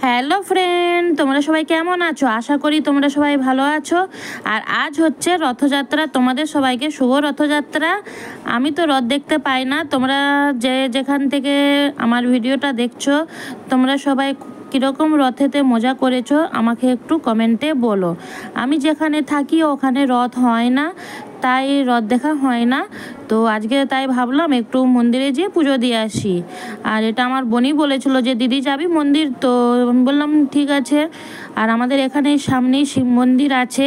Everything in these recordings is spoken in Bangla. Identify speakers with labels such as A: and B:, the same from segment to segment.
A: হ্যালো ফ্রেন্ড, তোমরা সবাই কেমন আছো? আশা করি তোমরা সবাই ভালো আছো। আর আজ হচ্ছে রথযাত্রা। তোমাদের সবাইকে শুভ রথযাত্রা। আমি তো রথ দেখতে পাই না, তোমরা যেখান থেকে আমার ভিডিওটা দেখছো তোমরা সবাই কীরকম রথেতে মজা করেছো আমাকে একটু কমেন্টে বলো। আমি যেখানে থাকি ওখানে রথ হয় না, তাই রথ দেখা হয় না। তো আজকে তাই ভাবলাম একটু মন্দিরে যেয়ে পুজো দিয়ে আসি। আর এটা আমার বোনই বলেছিল যে দিদি যাবি মন্দির, তো আমি বললাম ঠিক আছে। আর আমাদের এখানে সামনেই শিব মন্দির আছে।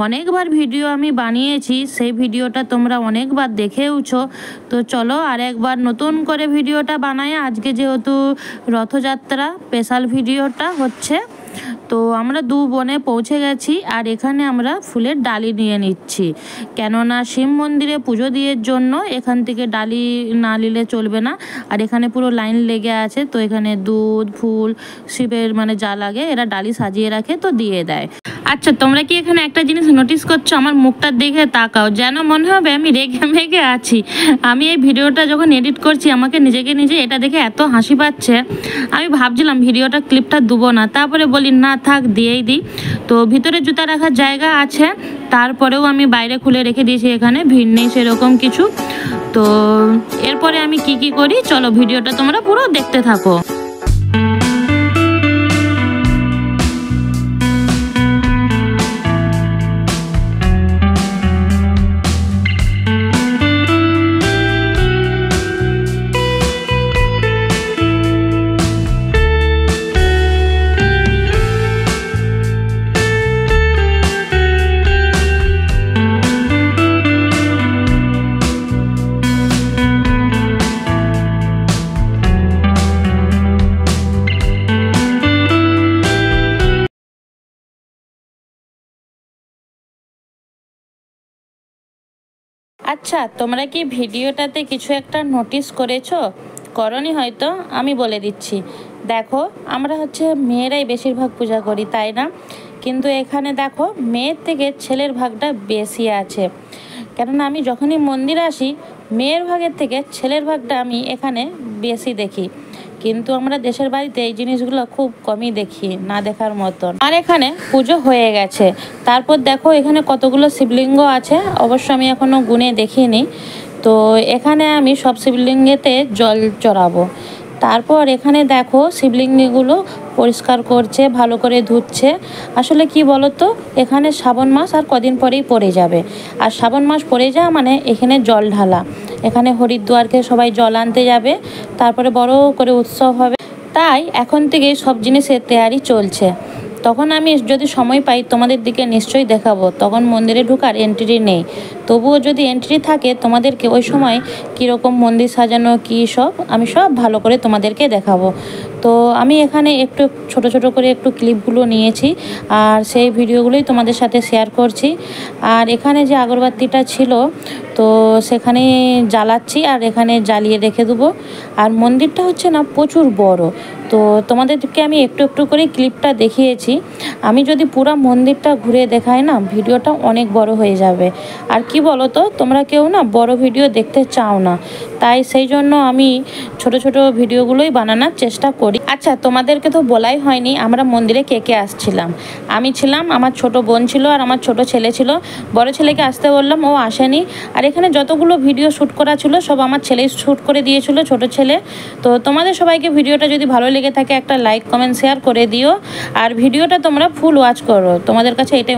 A: অনেকবার ভিডিও আমি বানিয়েছি, সেই ভিডিওটা তোমরা অনেকবার দেখেওছো। তো চলো আর একবার নতুন করে ভিডিওটা বানাই। আজকে যেহেতু রথযাত্রা স্পেশাল ভিডিওটা হচ্ছে, তো আমরা দু বোনে পৌঁছে গেছি। আর এখানে আমরা ফুলের ডালি নিয়ে নিচ্ছি, কেননা শিব মন্দিরে পুজো দিয়ে জন্য এখান থেকে ডালি না নিলে চলবে না। আর এখানে পুরো লাইন লেগে আছে, তো এখানে দুধ ফুল শিবের যা লাগে এরা ডালি সাজিয়ে রাখে, তো দিয়ে দেয়। আচ্ছা, তোমরা কি এখানে একটা জিনিস নোটিস করছো? আমার মুখটা দেখে তাকাও, যেন মনে হবে আমি রেগে মেগে আছি। আমি এই ভিডিওটা যখন এডিট করছি আমাকে নিজেকে নিজে এটা দেখে এত হাসি পাচ্ছে। আমি ভাবছিলাম ভিডিওটা ক্লিপটা দেবো না, তারপরে বলি না থাক দিয়েই দিই। তো ভিতরে জুতা রাখার জায়গা আছে, তারপরেও আমি বাইরে খুলে রেখে দিয়েছি। এখানে ভিড় নেই সেরকম কিছু। তো এরপরে আমি কি করি চলো ভিডিওটা তোমরা পুরো দেখতে থাকো। আচ্ছা, তোমরা কি ভিডিওটাতে কিছু একটা নোটিস করেছো? করনি হয়তো, আমি বলে দিচ্ছি। দেখো, আমরা হচ্ছে মেয়েরাই বেশিরভাগ পূজা করি, তাই না? কিন্তু এখানে দেখো মেয়ের থেকে ছেলের ভাগটা বেশি আছে। কেননা আমি যখনই মন্দিরে আসি মেয়ের ভাগের থেকে ছেলের ভাগটা আমি এখানে বেশি দেখি। কিন্তু আমরা দেশের বাড়িতে এই জিনিসগুলো খুব কমই দেখি, না দেখার মতন। আর এখানে পুজো হয়ে গেছে। তারপর দেখো এখানে কতগুলো শিবলিঙ্গ আছে, অবশ্য আমি এখনো গুনে দেখিনি। তো এখানে আমি সব শিবলিঙ্গেতে জল চড়াবো। তারপর এখানে দেখো শিবলিঙ্গগুলো পরিষ্কার করছে, ভালো করে ধুচ্ছে। আসলে কি বলো তো, এখানে শ্রাবণ মাস আর কদিন পরেই পড়ে যাবে। আর শ্রাবণ মাস পড়ে যাওয়া মানে এখানে জল ঢালা। এখানে হরিদ্বারকে সবাই জল আনতে যাবে, তারপরে বড় করে উৎসব হবে। তাই এখন থেকেই সব জিনিসের তৈয়ারি চলছে। তখন আমি যদি সময় পাই তোমাদের দিকে নিশ্চয়ই দেখাবো। তখন মন্দিরে ঢোকার এন্ট্রি নেই, তবুও যদি এন্ট্রি থাকে তোমাদেরকে ওই সময় কীরকম মন্দির সাজানো কী সব আমি সব ভালো করে তোমাদেরকে দেখাবো। তো আমি এখানে একটু ছোট ছোট করে একটু ক্লিপগুলো নিয়েছি, আর সেই ভিডিওগুলোই তোমাদের সাথে শেয়ার করছি। আর এখানে যে আগরবাতিটা ছিল তো সেখানে জ্বালাচ্ছি, আর এখানে জ্বালিয়ে রেখে দেবো। আর মন্দিরটা হচ্ছে না প্রচুর বড়, তো তোমাদেরকে আমি একটু একটু করে ক্লিপটা দেখিয়েছি। আমি যদি পুরো মন্দিরটা ঘুরে দেখাই না ভিডিওটা অনেক বড় হয়ে যাবে। আর কি বলো তো, তোমরা কেউ না বড় ভিডিও দেখতে চাও না, তাই সেই জন্য আমি ছোট ছোট ভিডিওগুলোই বানানোর চেষ্টা করি। আচ্ছা, তোমাদেরকে তো বলাই হয়নি আমরা মন্দিরে কে আসছিলাম। আমি ছিলাম, আমার ছোট বোন ছিল, আর আমার ছোট ছেলে ছিল। বড় ছেলেকে আসতে বললাম, ও আসেনি। আর এখানে যতগুলো ভিডিও শ্যুট করা ছিল সব আমার ছেলেই শ্যুট করে দিয়েছিল, ছোট ছেলে। তো তোমাদের সবাইকে ভিডিওটা যদি ভালো লেগে থাকে একটা লাইক কমেন্ট শেয়ার করে দিও, আর ভিডিওটা তোমরা ফুল ওয়াচ করো, তোমাদের কাছে এটাই